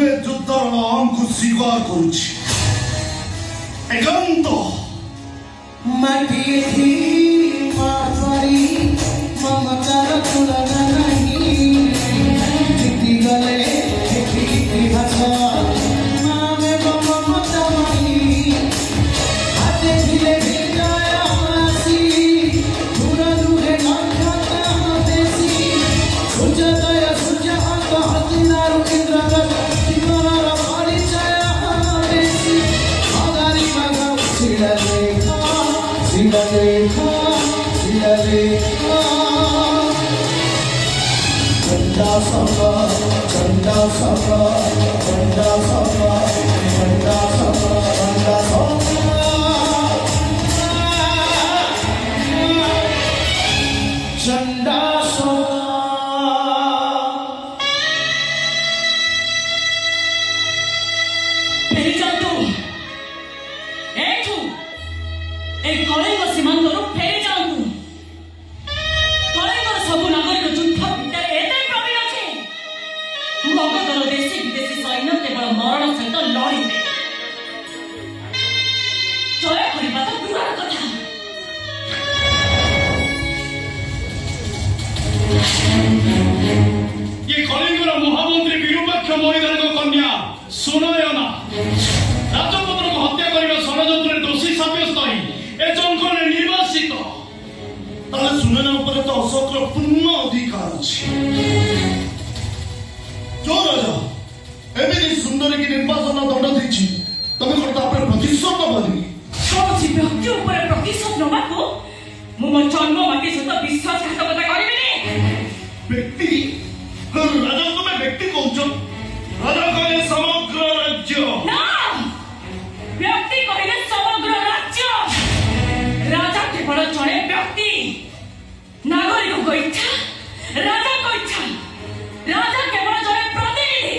मुझे युद्धर नाम को स्वीकार करुछि एकांत माटी थी मारी ममतार तुलना नहीं जीती गले जीती भाषा मामे ममता नहीं हाथे धीरे धीरे आसी पूरा दूरे लखता देसी सुजदय सुजा अंत हतिनारु इंद्रगत जीवनर परिचय देसी आगारी मागा सिललेखा सिललेखा सिललेखा चंदा सभा चंदा सभा चंदा सभा चंदा सभा चंदा सभा चंदा सभा फेरी जातु एठू ए कलिंग सीमांतरु फेरी जातु कलिंगर सबु नागरिक युद्ध भितर एते प्रवीण अछि मगधर देशी विदेशी सैन्य केवल मरण सहित लड़िबे जय କରିବା ତ ଦୂରର କଥା ये कलिंगर महामंत्री विरूपाक्ष मणिधर कन्या सुनयना राजपुत्र को हत्या करने षड्यंत्र दोषी सब्यस्त ए जंगल निर्वासित ताले सुनयना ऊपर तो अशोकर पूर्ण अधिकार अछि जो राजा एमिति सुंदरी की निर्वासन दंड देछि तमे कोन तापर प्रतिशोध बनी कौन व्यक्ति ऊपर प्रतिशोध नबाको मो जन्म माटी सहित विश्वासघातकता करिबिनी व्यक्ति राजा तुम्हें व्यक्ति कौन राजा कहले समग्र राज्य ना व्यक्ति कहले समग्र राज्य राजा केवल जड़े व्यक्ति नागरिक को इच्छा राजा को इच्छा राजा केवल जड़े प्रतिनिधि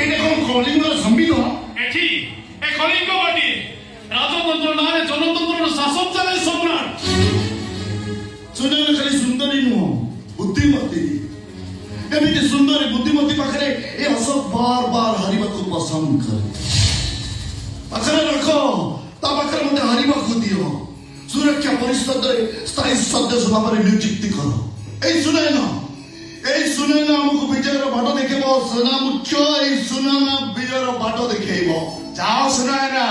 एने कोन कलिंगर संविधान एठी ए कलिंग बाटी राजतंत्र नारे जनतंत्र शासन चले सम्राट सुनैना खाली सुंदरी नु बुद्धिमती एमिति सुंदरी बुद्धिमती पाखरे ए अशोक बार बार हारिबा को पसंद करे पाखरे रखो ता पाखरे मते हारिबा को दियो सुरक्षा परिषद रे स्थायी सदस्य भाव रे नियुक्ति करो ए सुनैना हमको विजयर बाट देखेबो सेना मुख्य ए सुनैना विजयर बाट देखेबो जाओ सुनैना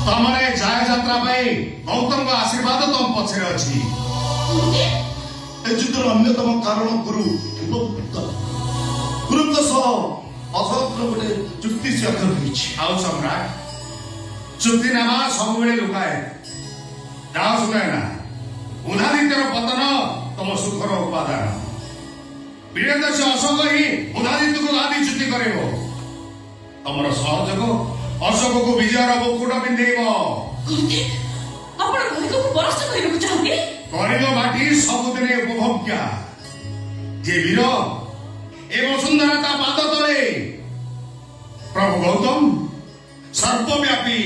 तमरे जाय यात्रा पई गौतम का आशीर्वाद तुम पछरे अछि ए युद्धर अन्यतम कारण गुरु गुरुत्व सह अशोक गोटे चुक्ति स्वाक्षर होइछि आउ सम्राट चुक्तिनामा सबवेले लुकाए जाओ सुनैना उदादित्यर पतन तम सुखर उपादान वीरेन्द्र से अशोक ही उदादित्य को गादी च्युति करेबो तमर सहयोग अशोक को विजयर मुकुट पिंधेबो कोते आपण घरे को परास्त करिବାକୁ चाहନ୍ତି कलिंग माटी सबुदिने उपभोग्या जे वीर ए वसुंधरा ता पाद तले प्रभु गौतम सर्वव्यापी